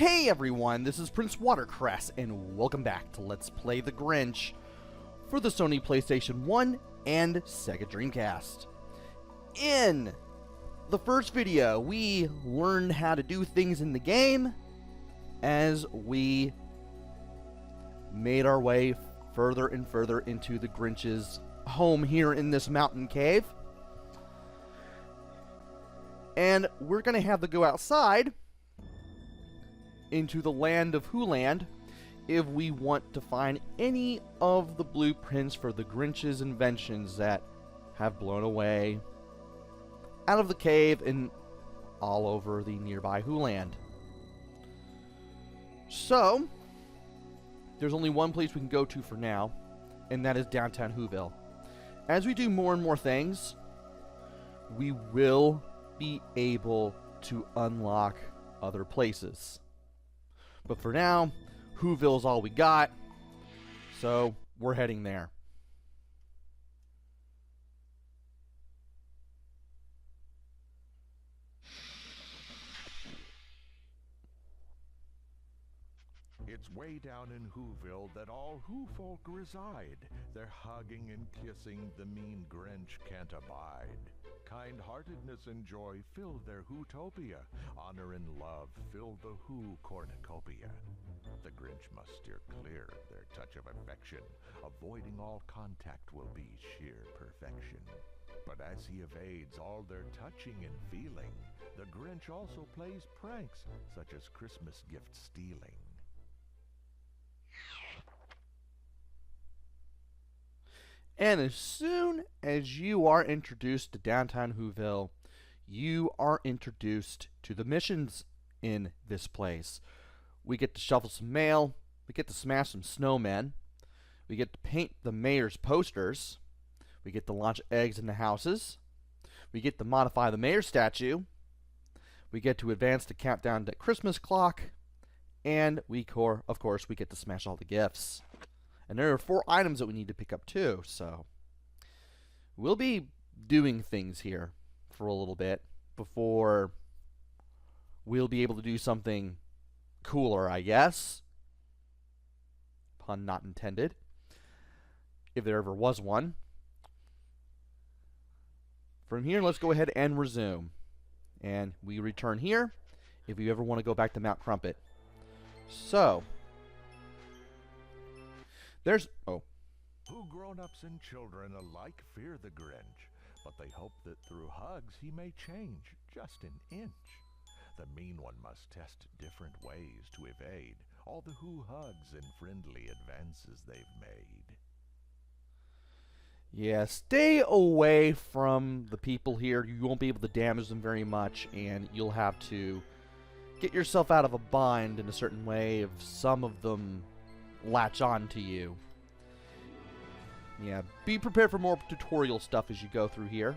Hey everyone, this is PrinceWatercress, and welcome back to Let's Play the Grinch for the Sony PlayStation 1 and Sega Dreamcast. In the first video, we learned how to do things in the game as we made our way further and further into the Grinch's home here in this mountain cave. And we're going to have to go outside into the land of Hooland if we want to find any of the blueprints for the Grinch's inventions that have blown away out of the cave and all over the nearby Hooland. So, there's only one place we can go to for now, and that is downtown Whoville. As we do more and more things, we will be able to unlock other places. But for now, Whoville's all we got, so we're heading there. It's way down in Whoville that all Who folk reside. They're hugging and kissing the mean Grinch can't abide. Kind-heartedness and joy fill their Whotopia. Honor and love fill the Who cornucopia. The Grinch must steer clear of their touch of affection. Avoiding all contact will be sheer perfection. But as he evades all their touching and feeling, the Grinch also plays pranks, such as Christmas gift stealing. And as soon as you are introduced to downtown Whoville, you are introduced to the missions in this place. We get to shovel some mail, we get to smash some snowmen, we get to paint the mayor's posters, we get to launch eggs into houses, we get to modify the mayor's statue, we get to advance the countdown to Christmas clock, and of course, we get to smash all the gifts. And there are 4 items that we need to pick up too, so we'll be doing things here for a little bit before we'll be able to do something cooler, I guess. Pun not intended. If there ever was one. From here, let's go ahead and resume. And we return here if you ever want to go back to Mount Crumpet. So, there's... oh. Who grown-ups and children alike fear the Grinch, but they hope that through hugs he may change just an inch. The mean one must test different ways to evade all the Who hugs and friendly advances they've made. Yeah, stay away from the people here. You won't be able to damage them very much, and you'll have to get yourself out of a bind in a certain way if some of them latch on to you. Yeah, be prepared for more tutorial stuff as you go through here.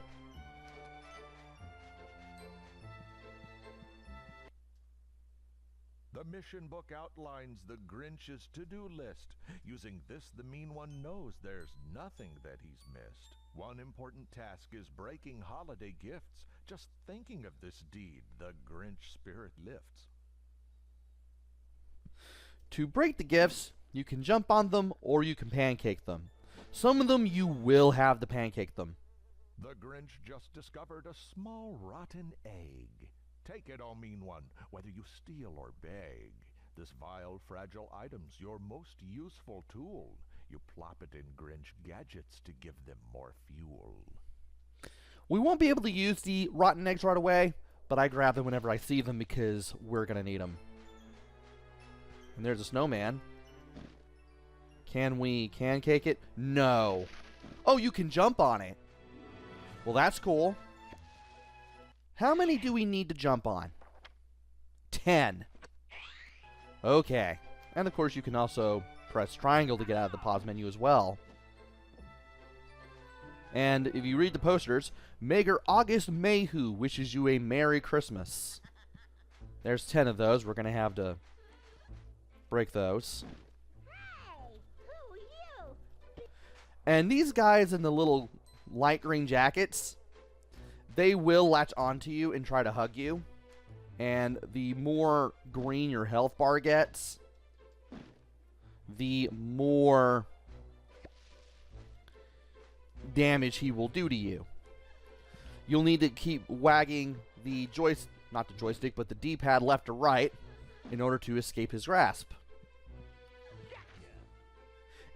The mission book outlines the Grinch's to-do list. Using this, the mean one knows there's nothing that he's missed. One important task is breaking holiday gifts. Just thinking of this deed, the Grinch spirit lifts. To break the gifts, you can jump on them or you can pancake them. Some of them you will have to pancake them. The Grinch just discovered a small rotten egg. Take it, oh mean one, whether you steal or beg. This vile, fragile item's your most useful tool. You plop it in Grinch gadgets to give them more fuel. We won't be able to use the rotten eggs right away, but I grab them whenever I see them because we're going to need them. And there's a snowman. Can we pancake it? No. Oh, you can jump on it. Well, that's cool. How many do we need to jump on? 10. Okay. And of course, you can also press triangle to get out of the pause menu as well. And if you read the posters, Mayor August Mayhew wishes you a Merry Christmas. There's 10 of those. We're going to have to break those. And these guys in the little light green jackets, they will latch onto you and try to hug you. And the more green your health bar gets, the more damage he will do to you. You'll need to keep wagging the not the joystick, but the D-pad left or right in order to escape his grasp.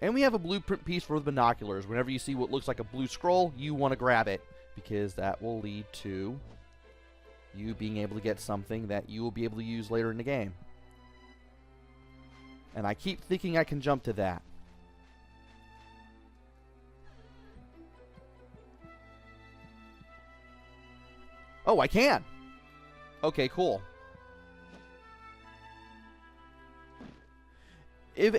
And we have a blueprint piece for the binoculars. Whenever you see what looks like a blue scroll, you want to grab it, because that will lead to you being able to get something that you will be able to use later in the game. And I keep thinking I can jump to that. Oh, I can! Okay, cool. If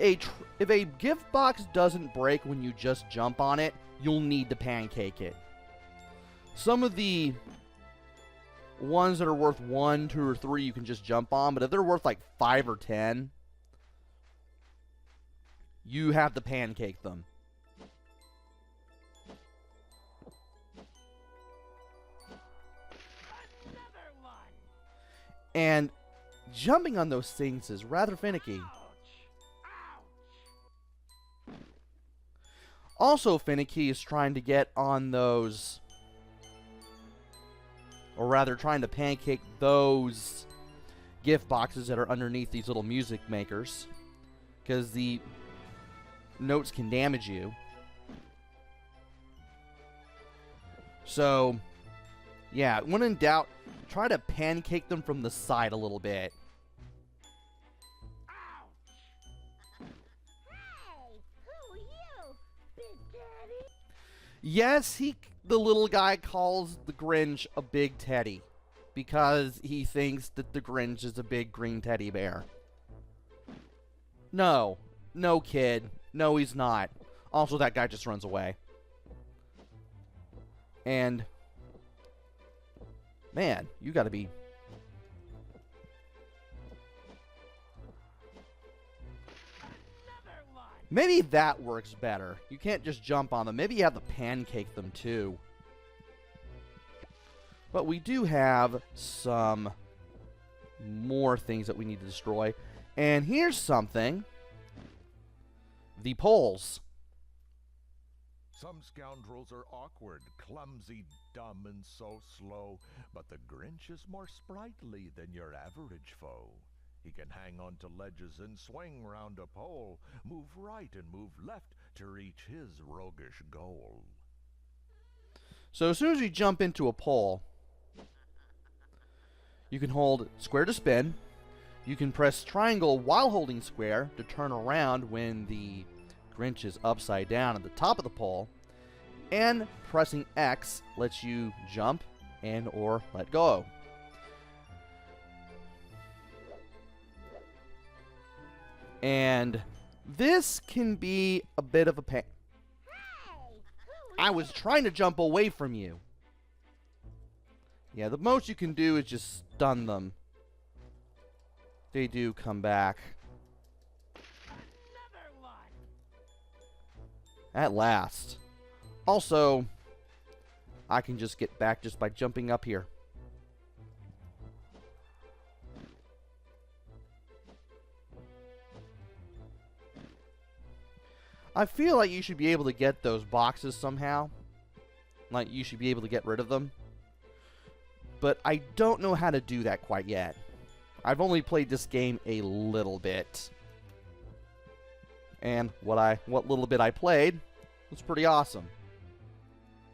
a gift box doesn't break when you just jump on it, you'll need to pancake it. Some of the ones that are worth 1, 2, or 3 you can just jump on, but if they're worth like 5 or 10, you have to pancake them. And jumping on those things is rather finicky. Also finicky is trying to get on those, or rather trying to pancake those gift boxes that are underneath these little music makers, because the notes can damage you. So, yeah, when in doubt, try to pancake them from the side a little bit. Yes, the little guy calls the Grinch a big teddy because he thinks that the Grinch is a big green teddy bear. No, kid. No, he's not. Also, that guy just runs away. And, man, you gotta be... Maybe that works better. You can't just jump on them. Maybe you have to pancake them too. But we do have some more things that we need to destroy. And here's something. The poles. Some scoundrels are awkward, clumsy, dumb, and so slow, but the Grinch is more sprightly than your average foe. He can hang on to ledges and swing round a pole, move right and move left to reach his roguish goal. So as soon as you jump into a pole, you can hold square to spin. You can press triangle while holding square to turn around when the Grinch is upside down at the top of the pole. And pressing X lets you jump and or let go. And this can be a bit of a pain. I was trying to jump away from you. Yeah, the most you can do is just stun them. They do come back. At last. Also, I can just get back just by jumping up here. I feel like you should be able to get those boxes somehow. Like, you should be able to get rid of them. But I don't know how to do that quite yet. I've only played this game a little bit. And what little bit I played was pretty awesome.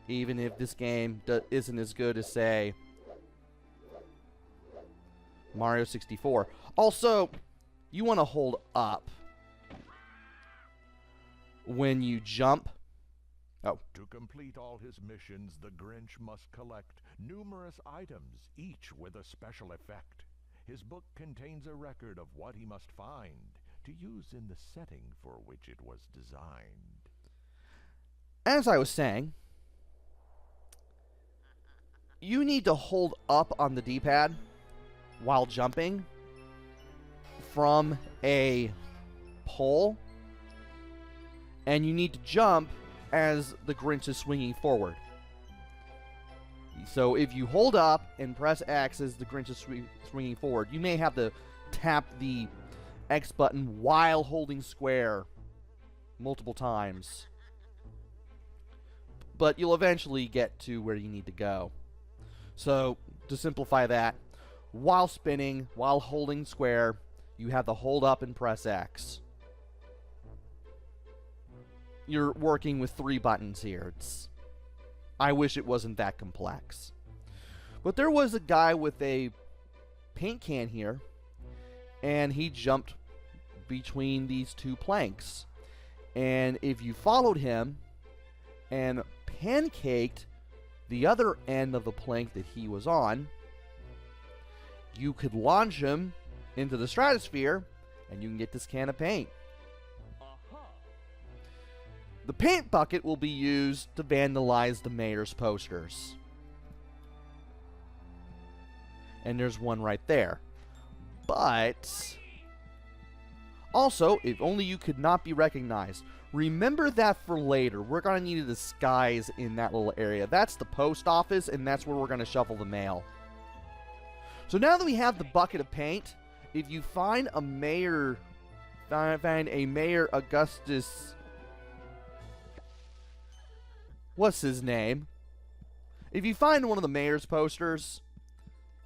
Even if this game isn't as good as, say, Mario 64. Also, you want to hold up when you jump. Oh. To complete all his missions, the Grinch must collect numerous items, each with a special effect. His book contains a record of what he must find to use in the setting for which it was designed. As I was saying, you need to hold up on the D-pad while jumping from a pole, and you need to jump as the Grinch is swinging forward. So if you hold up and press X as the Grinch is swinging forward, you may have to tap the X button while holding square multiple times. But you'll eventually get to where you need to go. So, to simplify that, while spinning, while holding square, you have to hold up and press X. You're working with 3 buttons here. I wish it wasn't that complex. But there was a guy with a paint can here, and he jumped between these 2 planks. And if you followed him and pancaked the other end of the plank that he was on, you could launch him into the stratosphere, and you can get this can of paint. The paint bucket will be used to vandalize the mayor's posters. And there's one right there. But also, if only you could not be recognized. Remember that for later. We're going to need a disguise in that little area. That's the post office, and that's where we're going to shovel the mail. So now that we have the bucket of paint, if you find a mayor, Augustus, what's his name? If you find one of the mayor's posters,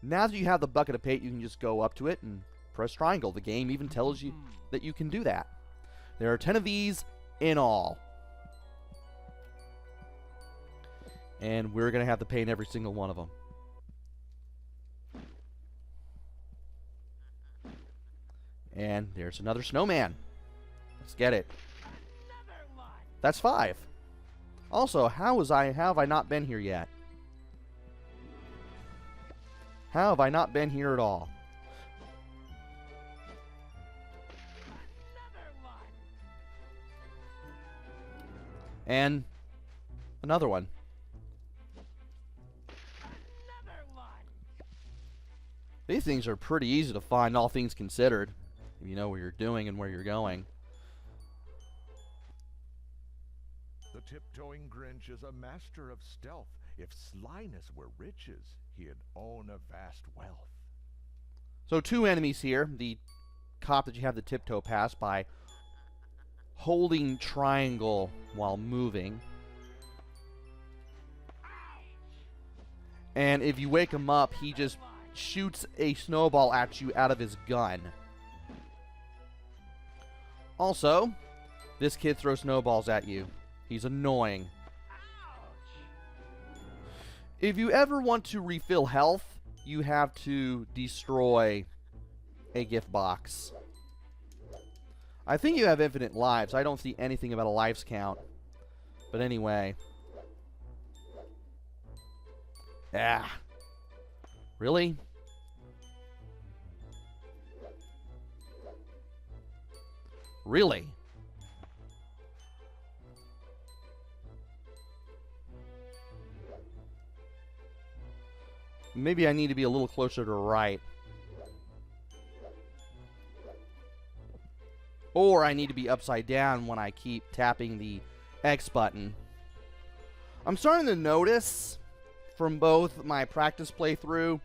now that you have the bucket of paint, you can just go up to it and press triangle. The game even tells you that you can do that. There are 10 of these in all. And we're going to have to paint every single one of them. And there's another snowman. Let's get it. That's 5. Also, how have I not been here yet? How have I not been here at all? And another one. These things are pretty easy to find, all things considered, if you know what you're doing and where you're going. The tiptoeing Grinch is a master of stealth. If slyness were riches, he'd own a vast wealth. So 2 enemies here. The cop that you have to tiptoe past by holding triangle while moving. And if you wake him up, he just shoots a snowball at you out of his gun. Also, this kid throws snowballs at you. He's annoying. If you ever want to refill health, you have to destroy a gift box. I think you have infinite lives. I don't see anything about a lives count. But anyway. Ah. Really? Really? Maybe I need to be a little closer to right. Or I need to be upside down when I keep tapping the X button. I'm starting to notice from both my practice playthrough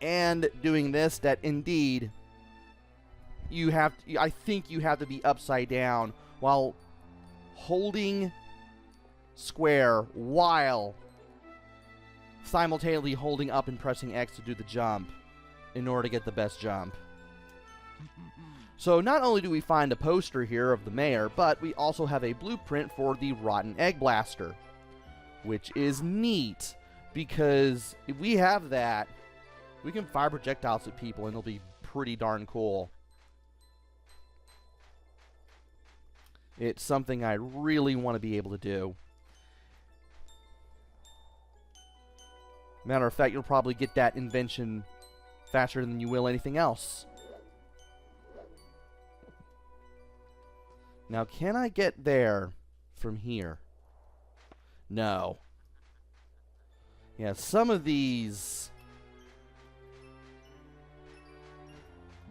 and doing this that indeed I think you have to be upside down while holding square while simultaneously holding up and pressing X to do the jump in order to get the best jump. So not only do we find a poster here of the mayor, but we also have a blueprint for the Rotten Egg Blaster, which is neat because if we have that, we can fire projectiles at people and it'll be pretty darn cool. It's something I really want to be able to do. Matter of fact, you'll probably get that invention faster than you will anything else. Now, can I get there from here? No. Yeah, some of these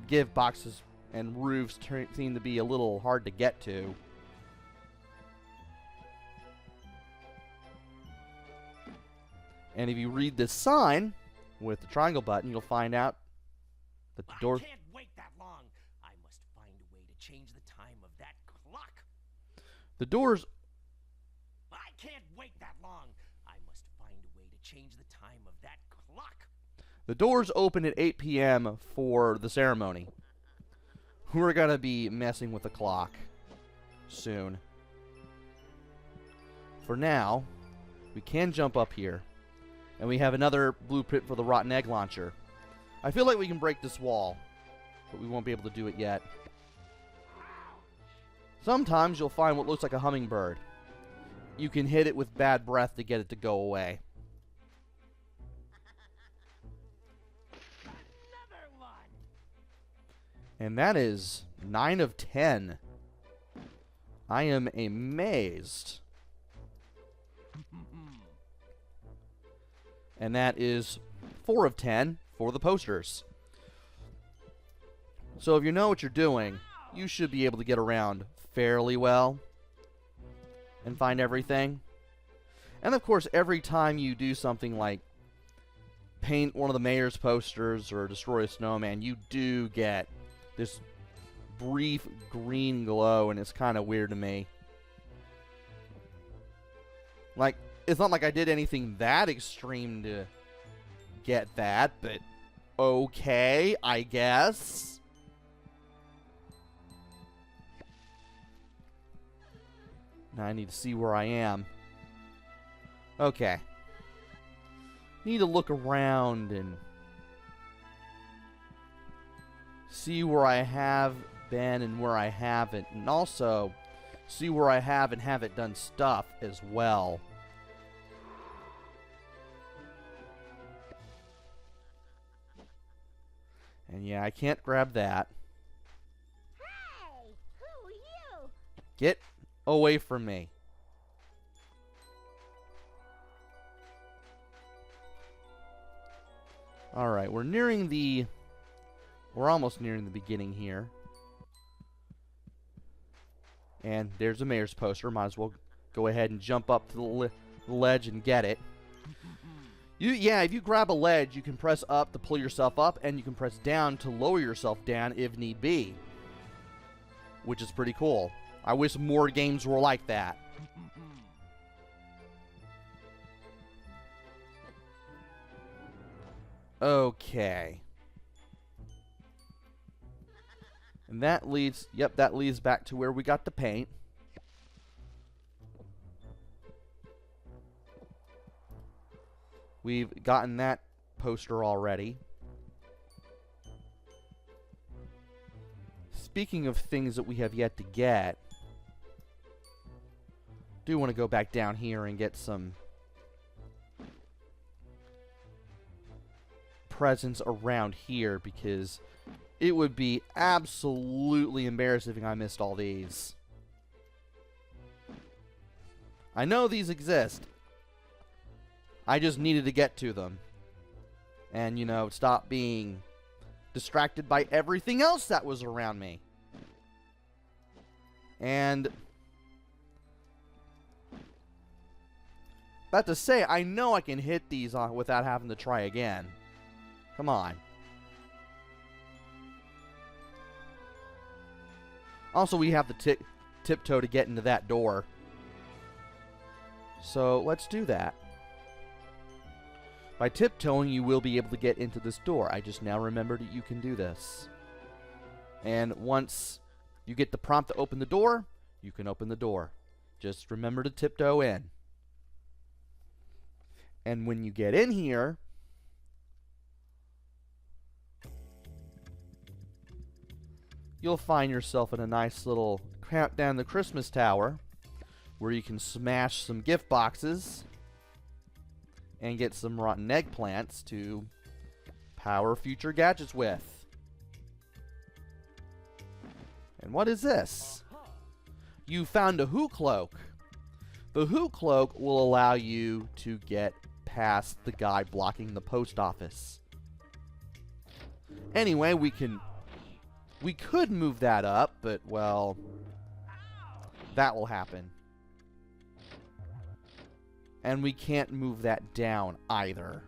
gift boxes and roofs seem to be a little hard to get to. And if you read this sign with the triangle button, you'll find out that the door... I can't wait that long. I must find a way to change the time of that clock. The doors... I can't wait that long. I must find a way to change the time of that clock. The doors open at 8 p.m. for the ceremony. We're going to be messing with the clock soon. For now, we can jump up here. And we have another blueprint for the rotten egg launcher. I feel like we can break this wall, but we won't be able to do it yet. Sometimes you'll find what looks like a hummingbird. You can hit it with bad breath to get it to go away. Another one. And that is 9 of 10. I am amazed. And that is 4 of 10 for the posters. So if you know what you're doing, you should be able to get around fairly well and find everything. And of course, every time you do something like paint one of the mayor's posters or destroy a snowman, you do get this brief green glow, and it's kind of weird to me. Like, it's not like I did anything that extreme to get that, but okay, I guess. Now I need to see where I am. Okay. Need to look around and see where I have been and where I haven't, and also see where I have and haven't done stuff as well. And yeah, I can't grab that. Hey, who are you? Get away from me. Alright, we're almost nearing the beginning here. And there's a mayor's poster. Might as well go ahead and jump up to the ledge and get it. If you grab a ledge, you can press up to pull yourself up, and you can press down to lower yourself down if need be. Which is pretty cool. I wish more games were like that. Okay. And that leads back to where we got the paint. We've gotten that poster already. Speaking of things that we have yet to get, do want to go back down here and get some presents around here, because it would be absolutely embarrassing if I missed all these. I know these exist. I just needed to get to them. And, you know, stop being distracted by everything else that was around me. And about to say, I know I can hit these without having to try again. Come on. Also, we have to tiptoe to get into that door. So, let's do that. By tiptoeing, you will be able to get into this door. I just now remembered that you can do this. And once you get the prompt to open the door, you can open the door. Just remember to tiptoe in. And when you get in here, you'll find yourself in a nice little Countdown the Christmas Tower, where you can smash some gift boxes and get some rotten eggplants to power future gadgets with. And what is this? You found a Who Cloak. The Who Cloak will allow you to get past the guy blocking the post office. Anyway, we could move that up, but, well, that will happen. And we can't move that down either.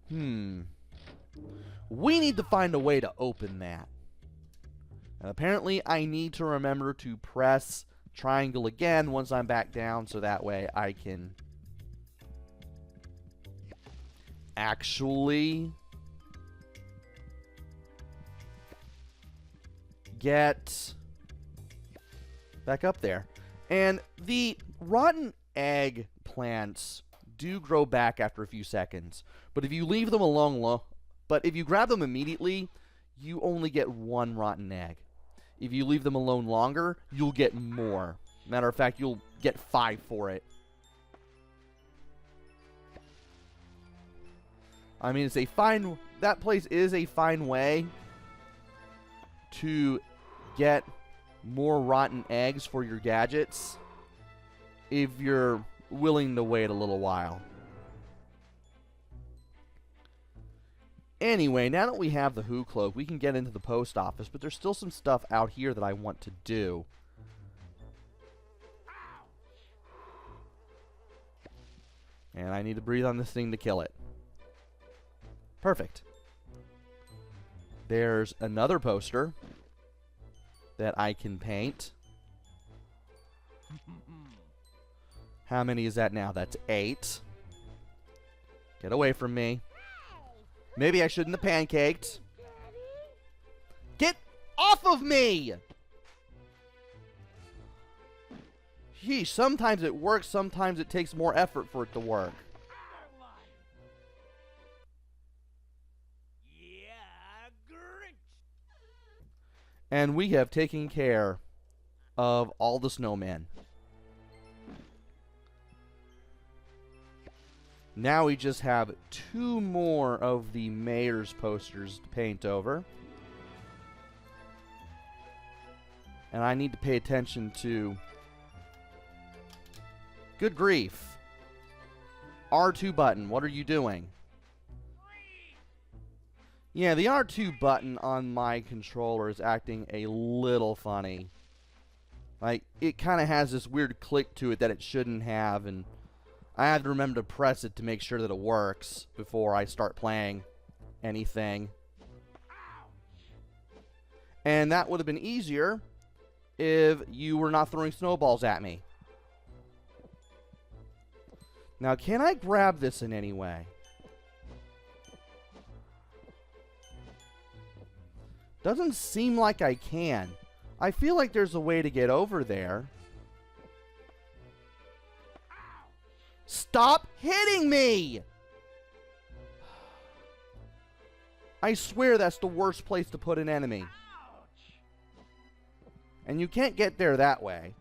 We need to find a way to open that. And apparently I need to remember to press triangle again once I'm back down, so that way I can actually get back up there. And the rotten egg plants do grow back after a few seconds, but if you leave them alone, but if you grab them immediately, you only get one rotten egg. If you leave them alone longer, you'll get more. Matter of fact, you'll get 5 for it. I mean, it's a fine, that place is a fine way to get more rotten eggs for your gadgets if you're willing to wait a little while. Anyway, now that we have the Who Cloak, we can get into the post office, but there's still some stuff out here that I want to do. And I need to breathe on this thing to kill it. Perfect. There's another poster that I can paint. How many is that now? That's 8. Get away from me. Maybe I shouldn't have pancaked. Get off of me! Gee, sometimes it works, sometimes it takes more effort for it to work. Yeah, Grinch. And we have taken care of all the snowmen. Now we just have 2 more of the mayor's posters to paint over. And I need to pay attention to... Good grief. R2 button, what are you doing? Yeah, the R2 button on my controller is acting a little funny. Like, it kind of has this weird click to it that it shouldn't have, and I have to remember to press it to make sure that it works before I start playing anything. And that would have been easier if you were not throwing snowballs at me. Now, can I grab this in any way? Doesn't seem like I can. I feel like there's a way to get over there. Stop hitting me! I swear that's the worst place to put an enemy. And you can't get there that way.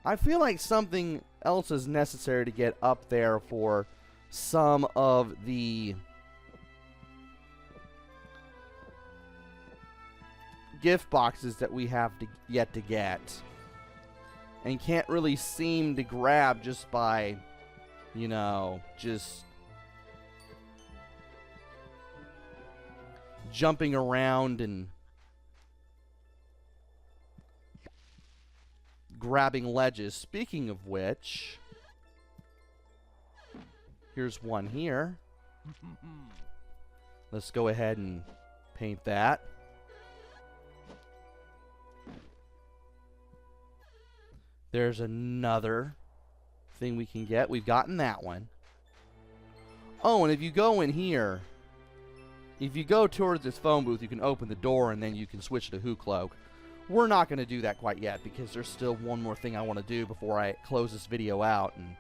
I feel like something else is necessary to get up there for some of the gift boxes that we have yet to get. And can't really seem to grab just by, you know, just jumping around and grabbing ledges. Speaking of which, here's one here. Let's go ahead and paint that. There's another thing we can get. We've gotten that one. Oh, and if you go in here, if you go towards this phone booth, you can open the door and then you can switch to Who Cloak. We're not going to do that quite yet because there's still one more thing I want to do before I close this video out, and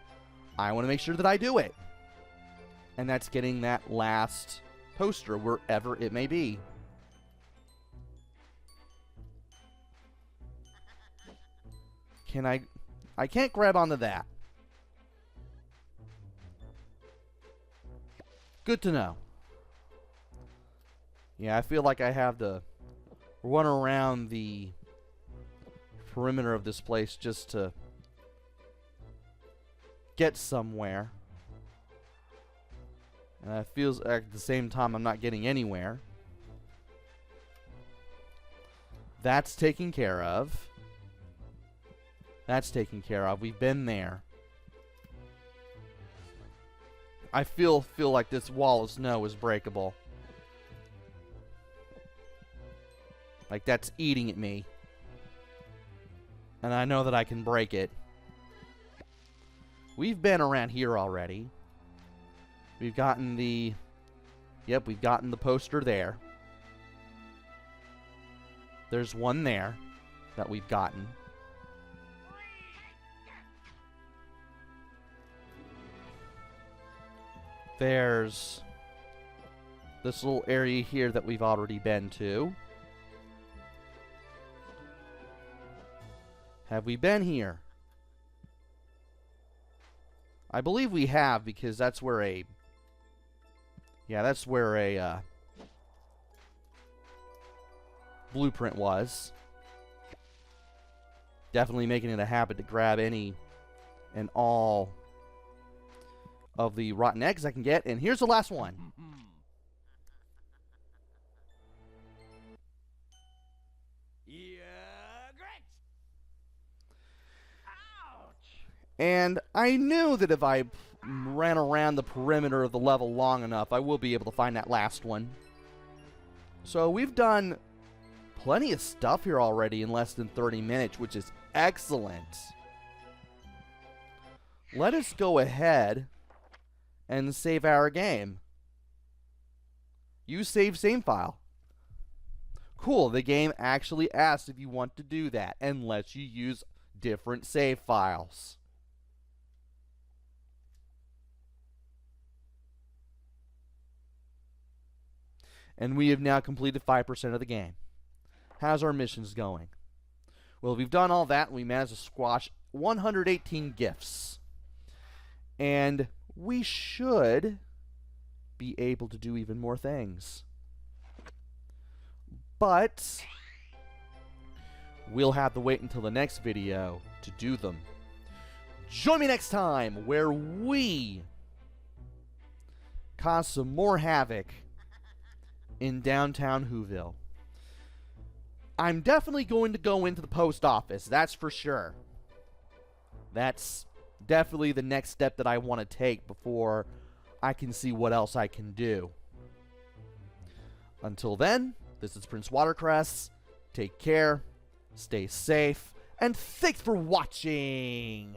I want to make sure that I do it. And that's getting that last poster wherever it may be. Can I can't grab onto that. Good to know. Yeah, I feel like I have to run around the perimeter of this place just to get somewhere. And it feels like at the same time I'm not getting anywhere. That's taken care of. That's taken care of. We've been there. I feel like this wall of snow is breakable. Like that's eating at me. And I know that I can break it. We've been around here already. We've gotten the... Yep, we've gotten the poster there. There's one there that we've gotten. There's this little area here that we've already been to. Have we been here? I believe we have, because that's where a... Yeah, that's where a blueprint was. Definitely making it a habit to grab any and all of the rotten eggs I can get. And here's the last one. Grinch! Ouch! And I knew that if I ran around the perimeter of the level long enough, I will be able to find that last one. So we've done plenty of stuff here already in less than 30 minutes, which is excellent. Let us go ahead and save our game. Use save file. Cool, the game actually asks if you want to do that and lets you use different save files. And we have now completed 5% of the game. How's our missions going? Well, we've done all that, and we managed to squash 118 gifts. And we should be able to do even more things. But we'll have to wait until the next video to do them. Join me next time where we cause some more havoc in downtown Whoville. I'm definitely going to go into the post office, that's for sure. That's definitely the next step that I want to take before I can see what else I can do. Until then, this is PrinceWatercress. Take care, stay safe, and thanks for watching!